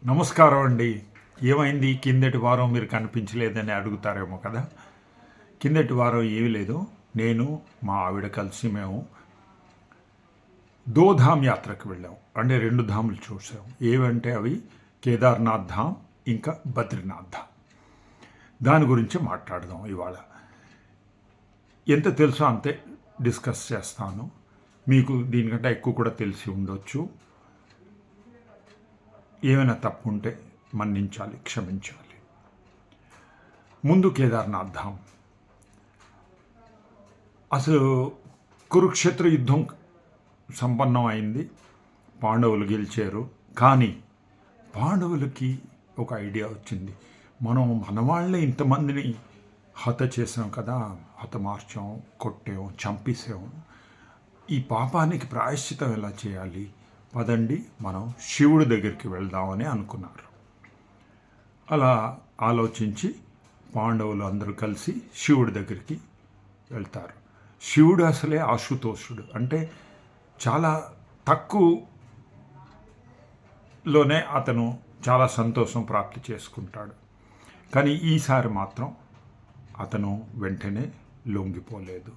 నమస్కారం అండి. ఏమైంది కిందటి వారం మీరు కనిపించలేదని అడుగుతారేమో కదా. కిందటి వారం ఏమీ లేదు. నేను మా ఆవిడ కలిసి మేము దోధామ్ యాత్రకు వెళ్ళాం. అంటే 2 ధాములు చూసాం. ఏవంటే అవి కేదార్నాథ్ ధామ్, ఇంకా బద్రీనాథ్ ధామ్. దాని గురించి మాట్లాడదాం ఇవాళ. ఎంత తెలుసో అంతే డిస్కస్ చేస్తాను. మీకు దీనికంటే ఎక్కువ కూడా తెలిసి ఉండొచ్చు. ఏమైనా తప్పు ఉంటే మన్నించాలి, క్షమించాలి. ముందు కేదార్నాథ్ ధామ్. అసలు కురుక్షేత్ర యుద్ధం సంపన్నం అయింది, పాండవులు గెలిచారు. కానీ పాండవులకి ఒక ఐడియా వచ్చింది, మనం మన వాళ్ళే ఇంతమందిని హత చేసాం కదా, హతమార్చాం, కొట్టాం, చంపేసాం. ఈ పాపానికి ప్రాయశ్చితం ఎలా చేయాలి, పదండి మనం శివుడి దగ్గరికి వెళ్దామని అనుకున్నారు. అలా ఆలోచించి పాండవులు అందరూ కలిసి శివుడి దగ్గరికి వెళ్తారు. శివుడు అసలే ఆశుతోషుడు, అంటే చాలా తక్కువలోనే అతను చాలా సంతోషం ప్రాప్తి చేసుకుంటాడు. కానీ ఈసారి మాత్రం అతను వెంటనే లొంగిపోలేదు.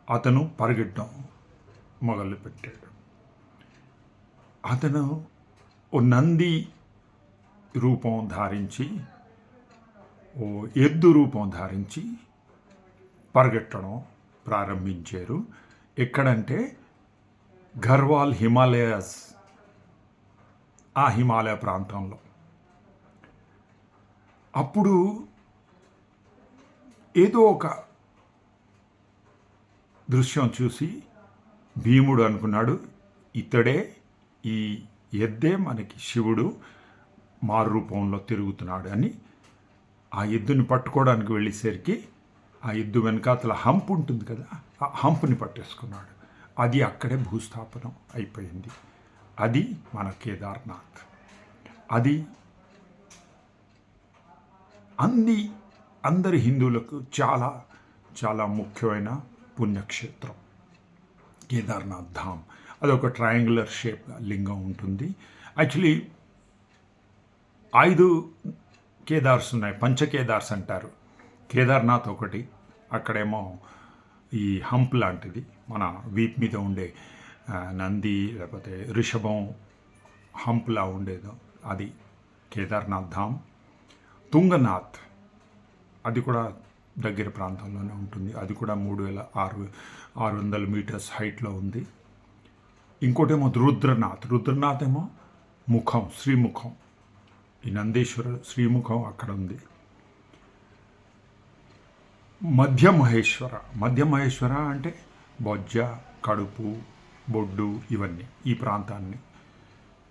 అతను పరిగెట్టడం మొదలుపెట్టాడు. అతను ఓ నంది రూపం ధారించి, ఓ ఎద్దు రూపం ధారించి పరిగెట్టడం ప్రారంభించారు. ఎక్కడంటే గర్వాల్ హిమాలయాస్, ఆ హిమాలయ ప్రాంతంలో. అప్పుడు ఏదో ఒక దృశ్యం చూసి భీముడు అనుకున్నాడు, ఇతడే, ఈ ఎద్దే మనకి శివుడు మారు రూపంలో తిరుగుతున్నాడు అని. ఆ ఎద్దుని పట్టుకోవడానికి వెళ్ళేసరికి ఆ ఎద్దు వెనకాతల హంప్ ఉంటుంది కదా, ఆ హంప్ని పట్టేసుకున్నాడు. అది అక్కడే భూస్థాపనం అయిపోయింది. అది మన కేదార్నాథ్. అది అందరి హిందువులకు చాలా చాలా ముఖ్యమైన పుణ్యక్షేత్రం కేదార్నాథ్ ధామ్. అదొక ట్రయాంగులర్ షేప్ లింగం ఉంటుంది. యాక్చువల్లీ 5 కేదార్స్ ఉన్నాయి, పంచకేదార్స్ అంటారు. కేదార్నాథ్ ఒకటి, అక్కడేమో ఈ హంప్ లాంటిది మన వీప్ మీద ఉండే నంది లేకపోతే రిషభం హంప్లా ఉండేదో అది కేదార్నాథ్ ధామ్. తుంగనాథ్, అది కూడా దగ్గర ప్రాంతంలోనే ఉంటుంది. అది కూడా 3600 మీటర్స్ హైట్లో ఉంది. ఇంకోటేమో రుద్రనాథ్ ఏమో ముఖం, శ్రీముఖం, ఈ నందేశ్వర శ్రీముఖం అక్కడ ఉంది. మధ్యమహేశ్వర అంటే బొజ్జ, కడుపు, బొడ్డు, ఇవన్నీ ఈ ప్రాంతాన్ని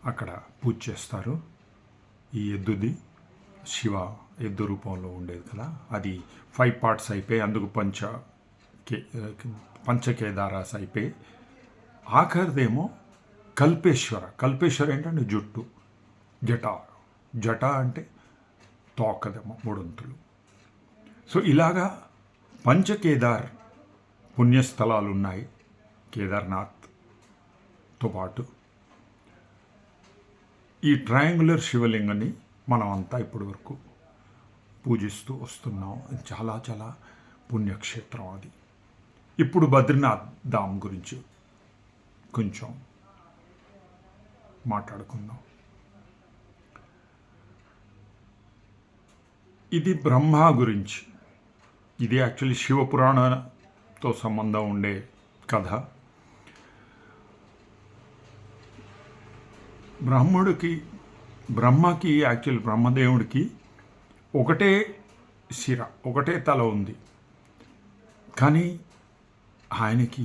అక్కడ పూజ చేస్తారు. ఈ ఎద్దుది శివ ఎద్దు రూపంలో ఉండేది కదా, అది 5 పార్ట్స్ అయిపోయి అందుకు పంచకేదారాస్ అయిపోయి ఆఖరిదేమో కల్పేశ్వర ఏంటంటే జుట్టు, జట అంటే తోకదేమో మూడొంతులు. సో ఇలాగా పంచకేదార్ పుణ్యస్థలాలు ఉన్నాయి కేదార్నాథ్తో పాటు. ఈ ట్రయాంగులర్ శివలింగాన్ని మనం అంతా ఇప్పటి వరకు పూజిస్తూ వస్తున్నాం. చాలా చాలా పుణ్యక్షేత్రం అది. ఇప్పుడు బద్రీనాథ్ ధామ్ గురించి కొంచెం మాట్లాడుకుందాం. ఇది బ్రహ్మ గురించి. ఇది యాక్చువల్లీ శివపురాణంతో సంబంధం ఉండే కథ. బ్రహ్మకి యాక్చువల్ బ్రహ్మదేవుడికి ఒకటే శిర, ఒకటే తల ఉంది. కానీ ఆయనకి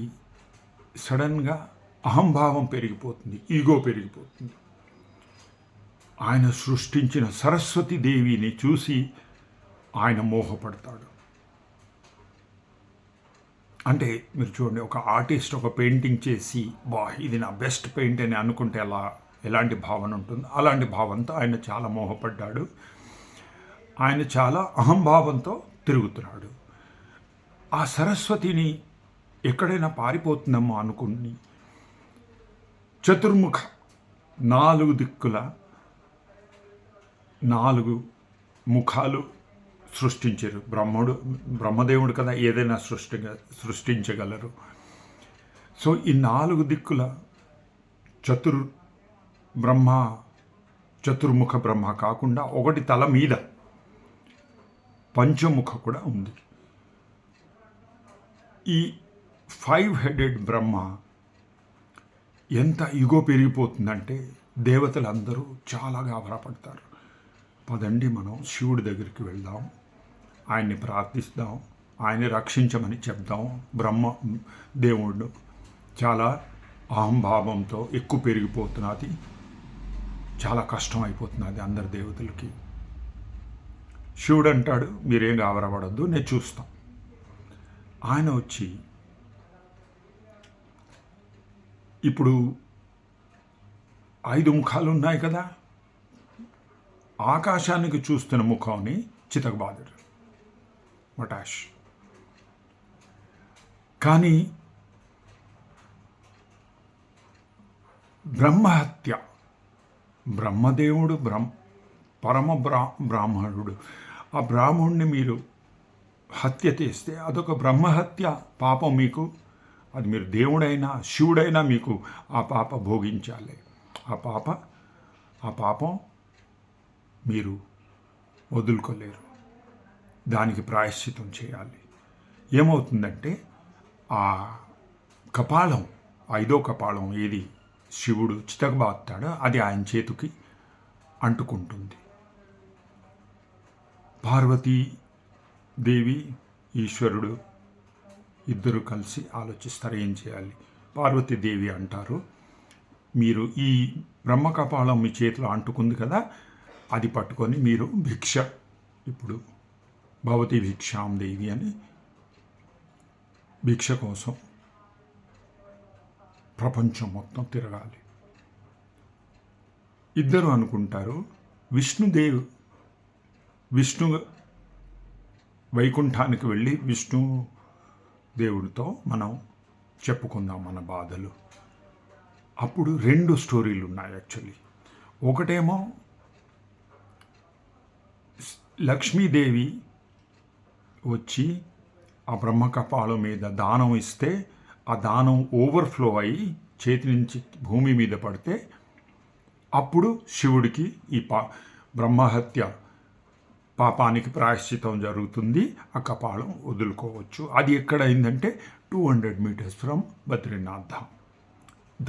సడన్గా అహంభావం పెరిగిపోతుంది, ఈగో పెరిగిపోతుంది. ఆయన సృష్టించిన సరస్వతి దేవిని చూసి ఆయన మోహపడతాడు. అంటే మీరు చూడండి, ఒక ఆర్టిస్ట్ ఒక పెయింటింగ్ చేసి ఇది నా బెస్ట్ పెయింట్ అని అనుకుంటే ఎలాంటి భావన ఉంటుంది, అలాంటి భావంతో ఆయన చాలా మోహపడ్డాడు. ఆయన చాలా అహంభావంతో తిరుగుతున్నాడు. ఆ సరస్వతిని ఎక్కడైనా పారిపోతుందేమో అనుకుని చతుర్ముఖ 4 దిక్కుల 4 ముఖాలు సృష్టించారు. బ్రహ్మదేవుడు కదా ఏదైనా సృష్టించగలరు. సో ఈ 4 దిక్కుల చతుర్ముఖ బ్రహ్మ కాకుండా ఒకటి తల మీద పంచముఖ కూడా ఉంది. ఈ 5 హెడెడ్ బ్రహ్మ ఎంత ఇగో పెరిగిపోతుందంటే దేవతలందరూ చాలా గాబరాపడతారు. పదండి మనం శివుడి దగ్గరికి వెళ్దాం, ఆయన్ని ప్రార్థిస్తాం, ఆయన్ని రక్షించమని చెప్దాం. దేవుడు చాలా అహంభావంతో ఎక్కువ పెరిగిపోతున్నది, చాలా కష్టం అయిపోతున్నది అందరి దేవతలకి. శివుడు అంటాడు, మీరేం గాబరపడద్దు, నేను చూస్తాం. ఆయన వచ్చి ఇప్పుడు 5 ముఖాలు ఉన్నాయి కదా, ఆకాశానికి చూస్తున్న ముఖాన్ని చితకబాదాడు మటాష్. కానీ బ్రహ్మహత్య, బ్రహ్మదేవుడు బ్రాహ్మణుడు, ఆ బ్రాహ్మణుడిని మీరు హత్య చేస్తే అదొక బ్రహ్మహత్య పాపం. మీకు అది మీరు దేవుడైనా శివుడైనా మీకు ఆ పాప భోగించాలి. ఆ పాపం మీరు వదులుకోలేరు, దానికి ప్రాయశ్చితం చేయాలి. ఏమవుతుందంటే ఆ కపాలం, 5వ కపాలం ఏది శివుడు చితకబాస్తాడో అది ఆయన చేతికి అంటుకుంటుంది. పార్వతీదేవి ఈశ్వరుడు ఇద్దరు కలిసి ఆలోచిస్తారు ఏం చేయాలి. పార్వతీదేవి అంటారు, మీరు ఈ బ్రహ్మకపాలం మీ చేతిలో అంటుకుంది కదా, అది పట్టుకొని మీరు భిక్ష, ఇప్పుడు భవతి భిక్షాం దేవి అని భిక్ష కోసం ప్రపంచం మొత్తం తిరగాలి. ఇద్దరు అనుకుంటారు, విష్ణు వైకుంఠానికి వెళ్ళి విష్ణు దేవుడితో మనం చెప్పుకుందాం మన బాధలు. అప్పుడు 2 స్టోరీలు ఉన్నాయి యాక్చువల్లీ. ఒకటేమో లక్ష్మీదేవి వచ్చి ఆ బ్రహ్మకపాలం మీద దానం ఇస్తే ఆ దానం ఓవర్ఫ్లో అయ్యి చేతి నుంచి భూమి మీద పడితే అప్పుడు శివుడికి ఈ బ్రహ్మహత్య పాపానికి ప్రాయశ్చితం జరుగుతుంది, ఆ కపాలం వదులుకోవచ్చు. అది ఎక్కడైందంటే 200 meters ఫ్రమ్ బద్రీనాథ్ ధామ్.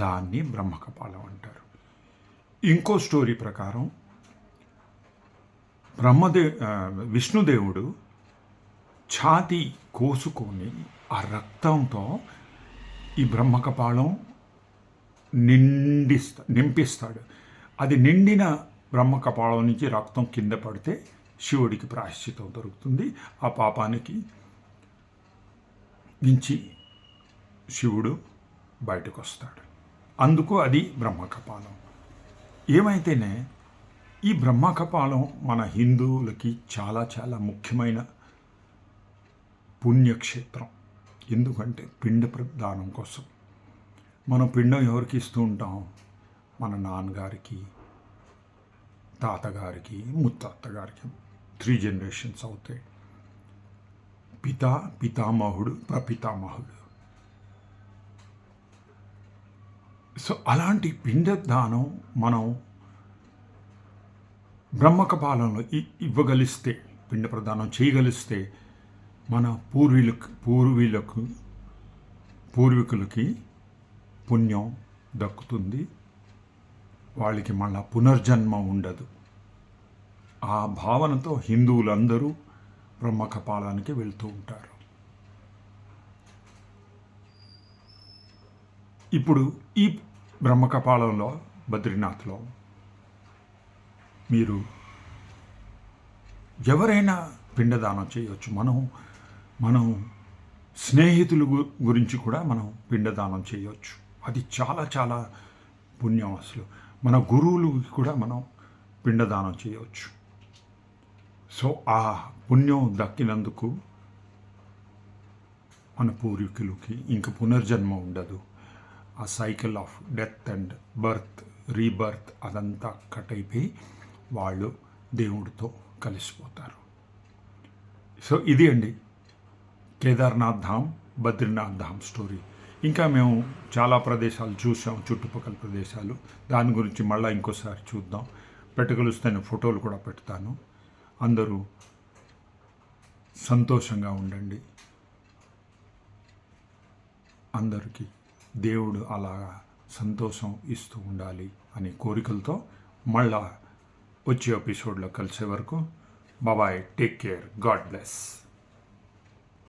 దాన్ని బ్రహ్మకపాలం అంటారు. ఇంకో స్టోరీ ప్రకారం విష్ణుదేవుడు ఛాతీ కోసుకొని ఆ రక్తంతో ఈ బ్రహ్మకపాలం నింపిస్తాడు. అది నిండిన బ్రహ్మకపాలం నుంచి రక్తం కింద పడితే శివుడికి ప్రాయశ్చితం దొరుకుతుంది. ఆ పాపానికి నుంచి శివుడు బయటకు వస్తాడు. అందుకు అది బ్రహ్మకపాలం. ఏమైతేనే ఈ బ్రహ్మకపాలం మన హిందువులకి చాలా చాలా ముఖ్యమైన పుణ్యక్షేత్రం. ఎందుకంటే పిండ ప్రదానం కోసం మనం పిండం ఎవరికి ఇస్తూ ఉంటాం? మన నాన్నగారికి, తాతగారికి, ముత్తాతగారికి. 3 generations అవుతాయి. పితామహుడు, ప్రపితామహుడు. సో అలాంటి పిండదానం మనం బ్రహ్మకపాలంలో ఇవ్వగలిస్తే, పిండ ప్రదానం చేయగలిస్తే మన పూర్వీకులకి పుణ్యం దక్కుతుంది. వాళ్ళకి మళ్ళా పునర్జన్మ ఉండదు. ఆ భావనతో హిందువులందరూ బ్రహ్మకపాలానికి వెళ్తూ ఉంటారు. ఇప్పుడు ఈ బ్రహ్మకపాలంలో బద్రీనాథ్లో మీరు ఎవరైనా పిండదానం చేయవచ్చు. మనం స్నేహితుల గురించి కూడా మనం పిండదానం చేయవచ్చు. అది చాలా చాలా పుణ్యం. అసలు మన గురువులకి కూడా మనం పిండదానం చేయవచ్చు. సో ఆ పుణ్యం దక్కినందుకు మన పూర్వీకులకి ఇంక పునర్జన్మ ఉండదు. ఆ cycle of death and birth, rebirth అదంతా కట్ అయిపోయి వాళ్ళు దేవుడితో కలిసిపోతారు. సో ఇది అండి కేదార్నాథ్ ధామ్, బద్రీనాథ్ ధామ్ స్టోరీ. ఇంకా మేము చాలా ప్రదేశాలు చూసాం, చుట్టుపక్కల ప్రదేశాలు. దాని గురించి మళ్ళీ ఇంకోసారి చూద్దాం. పెట్టగలుస్తాను, ఫోటోలు కూడా పెడతాను. అందరూ సంతోషంగా ఉండండి. అందరికీ దేవుడు అలాగా సంతోషం ఇస్తూ ఉండాలి అనే కోరికలతో మళ్ళా వచ్చే ఎపిసోడ్లో కలిసే వరకు బాబాయ్, టేక్ కేర్, గాడ్ బ్లెస్.